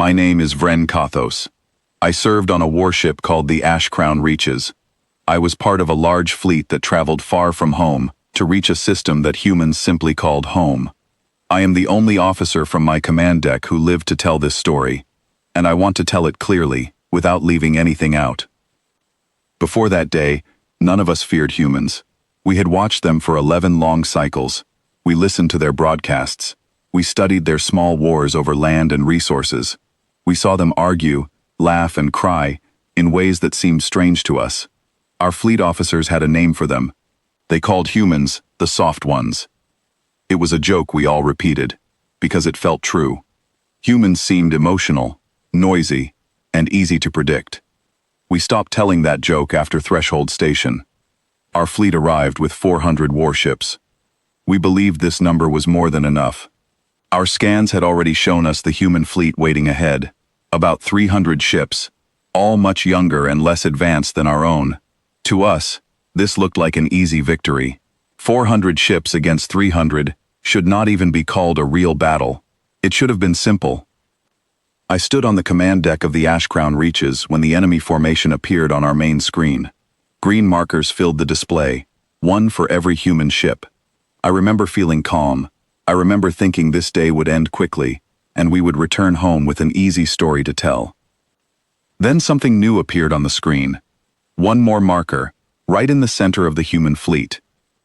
My name is Vren Kothos. I served on a warship called the Ash Crown Reaches. I was part of a large fleet that traveled far from home to reach a system that humans simply called home. I am the only officer from my command deck who lived to tell this story, and I want to tell it clearly, without leaving anything out. Before that day, none of us feared humans. We had watched them for 11 long cycles. We listened to their broadcasts. We studied their small wars over land and resources. We saw them argue, laugh, and cry in ways that seemed strange to us. Our fleet officers had a name for them. They called humans the soft ones. It was a joke we all repeated, because it felt true. Humans seemed emotional, noisy, and easy to predict. We stopped telling that joke after Threshold Station. Our fleet arrived with 400 warships. We believed this number was more than enough. Our scans had already shown us the human fleet waiting ahead, about 300 ships, all much younger and less advanced than our own. To us, this looked like an easy victory. 400 ships against 300 should not even be called a real battle. It should have been simple. I stood on the command deck of the Ash Crown Reaches when the enemy formation appeared on our main screen. Green markers filled the display, one for every human ship. I remember feeling calm. I remember thinking this day would end quickly, and we would return home with an easy story to tell. Then something new appeared on the screen. One more marker, right in the center of the human fleet.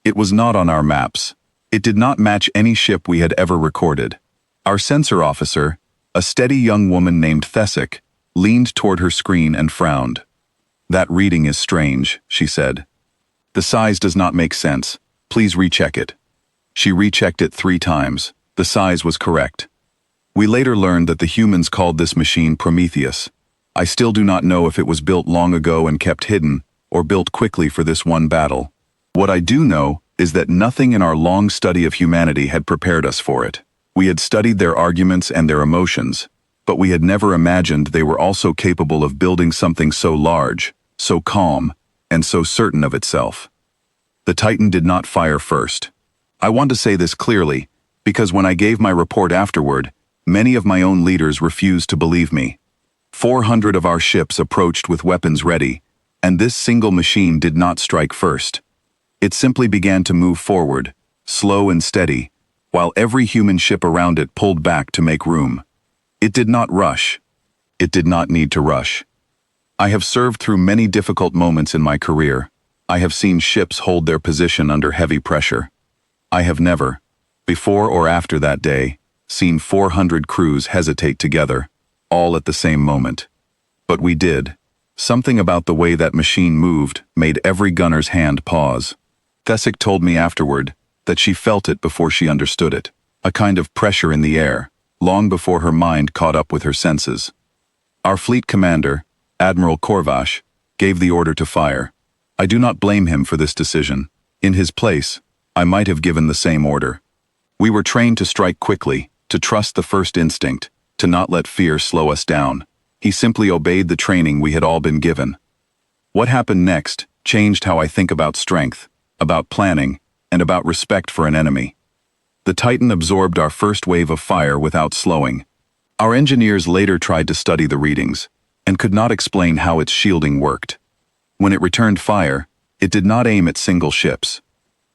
It was not on our maps. It did not match any ship we had ever recorded. Our sensor officer, a steady young woman named Thesic, leaned toward her screen and frowned. "That reading is strange," she said. "The size does not make sense. Please recheck it." She rechecked it 3 times. The size was correct. We later learned that the humans called this machine Prometheus. I still do not know if it was built long ago and kept hidden, or built quickly for this one battle. What I do know is that nothing in our long study of humanity had prepared us for it. We had studied their arguments and their emotions, but we had never imagined they were also capable of building something so large, so calm, and so certain of itself. The Titan did not fire first. I want to say this clearly, because when I gave my report afterward, many of my own leaders refused to believe me. 400 of our ships approached with weapons ready, and this single machine did not strike first. It simply began to move forward, slow and steady, while every human ship around it pulled back to make room. It did not rush. It did not need to rush. I have served through many difficult moments in my career. I have seen ships hold their position under heavy pressure. I have never, before or after that day, seen 400 crews hesitate together, all at the same moment. But we did. Something about the way that machine moved made every gunner's hand pause. Thesic told me afterward that she felt it before she understood it, a kind of pressure in the air, long before her mind caught up with her senses. Our fleet commander, Admiral Korvash, gave the order to fire. I do not blame him for this decision. In his place, I might have given the same order. We were trained to strike quickly, to trust the first instinct, to not let fear slow us down. He simply obeyed the training we had all been given. What happened next changed how I think about strength, about planning, and about respect for an enemy. The Titan absorbed our first wave of fire without slowing. Our engineers later tried to study the readings, and could not explain how its shielding worked. When it returned fire, it did not aim at single ships.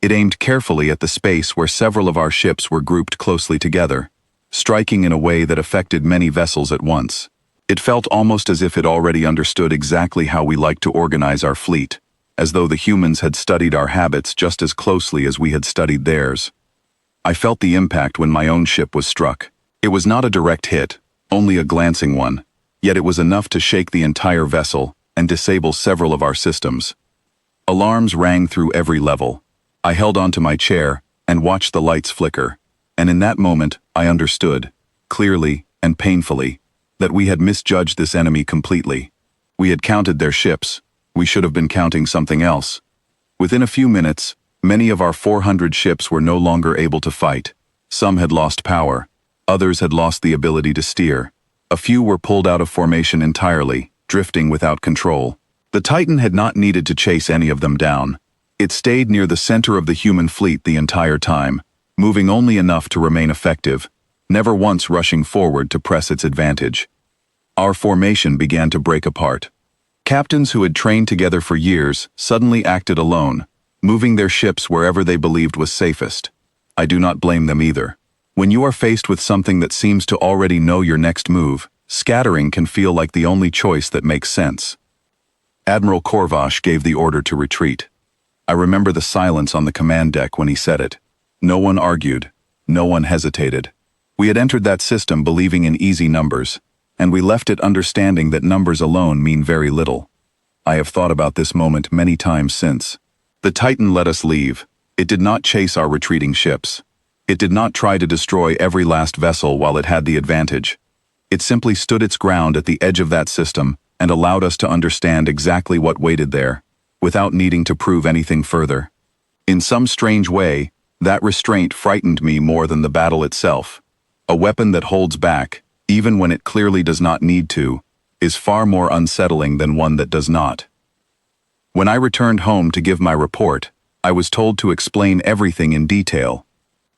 It aimed carefully at the space where several of our ships were grouped closely together, striking in a way that affected many vessels at once. It felt almost as if it already understood exactly how we liked to organize our fleet, as though the humans had studied our habits just as closely as we had studied theirs. I felt the impact when my own ship was struck. It was not a direct hit, only a glancing one, yet it was enough to shake the entire vessel and disable several of our systems. Alarms rang through every level. I held onto my chair and watched the lights flicker, and in that moment I understood, clearly and painfully, that we had misjudged this enemy completely. We had counted their ships. We should have been counting something else. Within a few minutes, many of our 400 ships were no longer able to fight. Some had lost power. Others had lost the ability to steer. A few were pulled out of formation entirely, drifting without control. The Titan had not needed to chase any of them down. It stayed near the center of the human fleet the entire time, moving only enough to remain effective, never once rushing forward to press its advantage. Our formation began to break apart. Captains who had trained together for years suddenly acted alone, moving their ships wherever they believed was safest. I do not blame them either. When you are faced with something that seems to already know your next move, scattering can feel like the only choice that makes sense. Admiral Korvash gave the order to retreat. I remember the silence on the command deck when he said it. No one argued. No one hesitated. We had entered that system believing in easy numbers, and we left it understanding that numbers alone mean very little. I have thought about this moment many times since. The Titan let us leave. It did not chase our retreating ships. It did not try to destroy every last vessel while it had the advantage. It simply stood its ground at the edge of that system and allowed us to understand exactly what waited there, without needing to prove anything further. In some strange way, that restraint frightened me more than the battle itself. A weapon that holds back, even when it clearly does not need to, is far more unsettling than one that does not. When I returned home to give my report, I was told to explain everything in detail.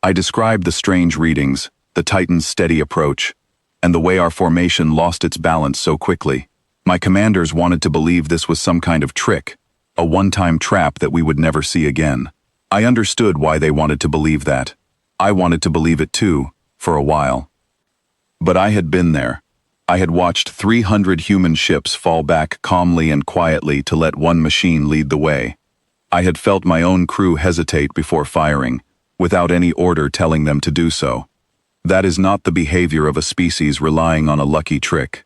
I described the strange readings, the Titan's steady approach, and the way our formation lost its balance so quickly. My commanders wanted to believe this was some kind of trick, a one-time trap that we would never see again. I understood why they wanted to believe that. I wanted to believe it too, for a while. But I had been there. I had watched 300 human ships fall back calmly and quietly to let one machine lead the way. I had felt my own crew hesitate before firing, without any order telling them to do so. That is not the behavior of a species relying on a lucky trick.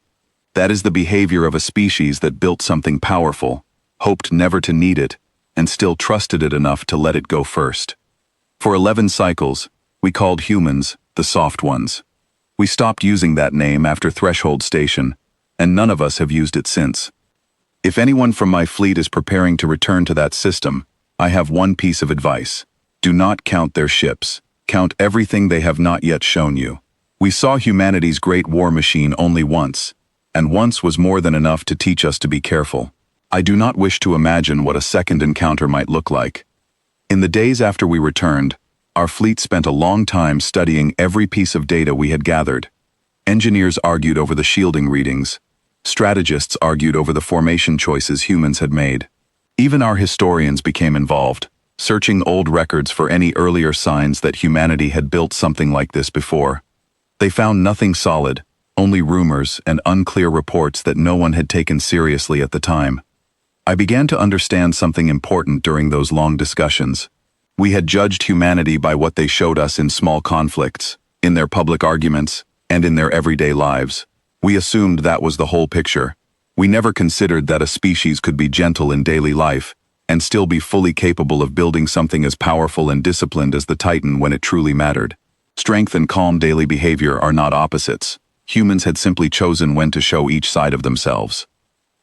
That is the behavior of a species that built something powerful, hoped never to need it, and still trusted it enough to let it go first. For 11 cycles, we called humans the soft ones. We stopped using that name after Threshold Station, and none of us have used it since. If anyone from my fleet is preparing to return to that system, I have one piece of advice. Do not count their ships. Count everything they have not yet shown you. We saw humanity's great war machine only once, and once was more than enough to teach us to be careful. I do not wish to imagine what a second encounter might look like. In the days after we returned, our fleet spent a long time studying every piece of data we had gathered. Engineers argued over the shielding readings. Strategists argued over the formation choices humans had made. Even our historians became involved, searching old records for any earlier signs that humanity had built something like this before. They found nothing solid, only rumors and unclear reports that no one had taken seriously at the time. I began to understand something important during those long discussions. We had judged humanity by what they showed us in small conflicts, in their public arguments, and in their everyday lives. We assumed that was the whole picture. We never considered that a species could be gentle in daily life, and still be fully capable of building something as powerful and disciplined as the Titan when it truly mattered. Strength and calm daily behavior are not opposites. Humans had simply chosen when to show each side of themselves.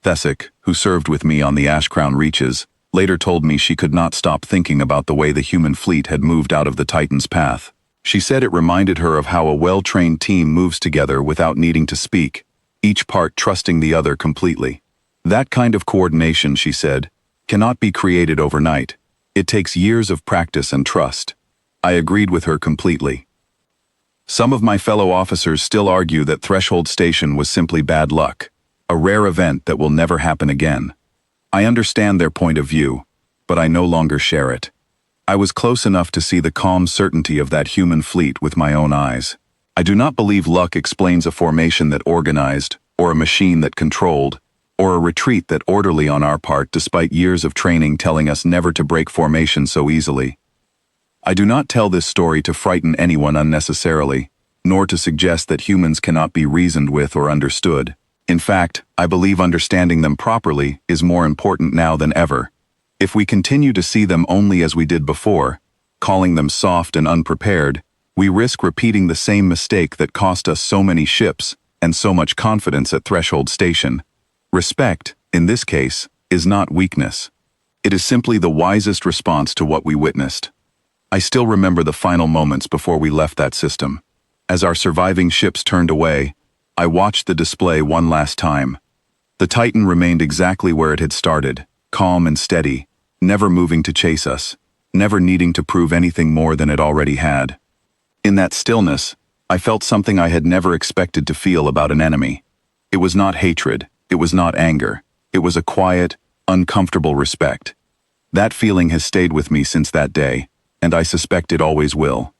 Thesic, who served with me on the Ashcrown Reaches, later told me she could not stop thinking about the way the human fleet had moved out of the Titan's path. She said it reminded her of how a well-trained team moves together without needing to speak, each part trusting the other completely. That kind of coordination, she said, cannot be created overnight. It takes years of practice and trust. I agreed with her completely. Some of my fellow officers still argue that Threshold Station was simply bad luck, a rare event that will never happen again. I understand their point of view, but I no longer share it. I was close enough to see the calm certainty of that human fleet with my own eyes. I do not believe luck explains a formation that organized, or a machine that controlled, or a retreat that orderly on our part despite years of training telling us never to break formation so easily. I do not tell this story to frighten anyone unnecessarily, nor to suggest that humans cannot be reasoned with or understood. In fact, I believe understanding them properly is more important now than ever. If we continue to see them only as we did before, calling them soft and unprepared, we risk repeating the same mistake that cost us so many ships and so much confidence at Threshold Station. Respect, in this case, is not weakness. It is simply the wisest response to what we witnessed. I still remember the final moments before we left that system. As our surviving ships turned away, I watched the display one last time. The Titan remained exactly where it had started, calm and steady, never moving to chase us, never needing to prove anything more than it already had. In that stillness, I felt something I had never expected to feel about an enemy. It was not hatred, it was not anger, it was a quiet, uncomfortable respect. That feeling has stayed with me since that day, and I suspect it always will.